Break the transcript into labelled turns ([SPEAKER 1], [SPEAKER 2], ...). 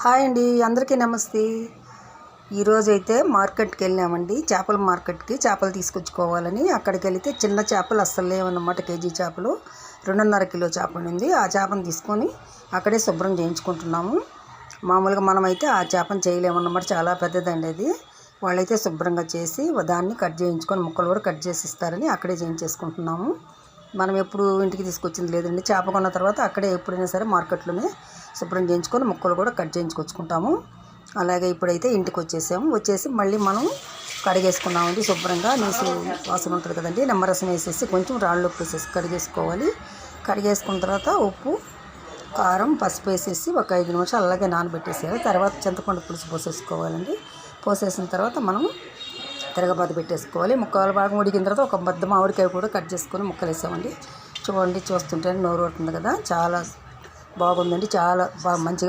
[SPEAKER 1] Hi అండి, అందరికీ నమస్తే. ఈరోజైతే మార్కెట్కి వెళ్ళామండి. చేపల మార్కెట్కి చేపలు తీసుకొచ్చుకోవాలని. అక్కడికి వెళితే చిన్న చేపలు అస్సలు లేవన్నమాట. కేజీ చేపలు 2.5 కిలో చేప ఉంది. ఆ చేపను తీసుకొని అక్కడే శుభ్రం చేయించుకుంటున్నాము. మామూలుగా మనమైతే ఆ చేపను చేయలేమన్నమాట, చాలా పెద్దదండి అది. వాళ్ళైతే శుభ్రంగా చేసి దాన్ని కట్ చేయించుకొని ముక్కలు కూడా కట్ చేసి ఇస్తారని అక్కడే చేయించేసుకుంటున్నాము. మనం ఎప్పుడు ఇంటికి తీసుకొచ్చింది లేదండి. చేప కొన్న తర్వాత అక్కడే ఎప్పుడైనా సరే మార్కెట్లోనే శుభ్రం చేయించుకొని ముక్కలు కూడా కట్ చేయించుకొచ్చుకుంటాము. అలాగే ఇప్పుడైతే ఇంటికి వచ్చేసి మళ్ళీ మనం కడిగేసుకున్నామండి. శుభ్రంగా నీసు వాసన ఉంటుంది కదండి, నిమ్మరసం వేసేసి కొంచెం రాళ్ళు ఉప్పు వేసేసి కడిగేసుకోవాలి. కడిగేసుకున్న తర్వాత ఉప్పు, కారం, పసుపు వేసేసి ఒక 5 నిమిషాలు అలాగే నానబెట్టేసేయాలి. తర్వాత చింతపండు పులుసు పోసేసుకోవాలండి. పోసేసిన తర్వాత మనం తిరగబాత పెట్టేసుకోవాలి. ముక్కలు బాగా ఉడికిన తర్వాత ఒక బద్ద మామిడికాయ కూడా కట్ చేసుకొని ముక్కలు వేసామండి. చూడండి, చూస్తుంటే నోరు ఊరుతుంది కదా, చాలా బాగుందండి. చాలా బాగా మంచిగా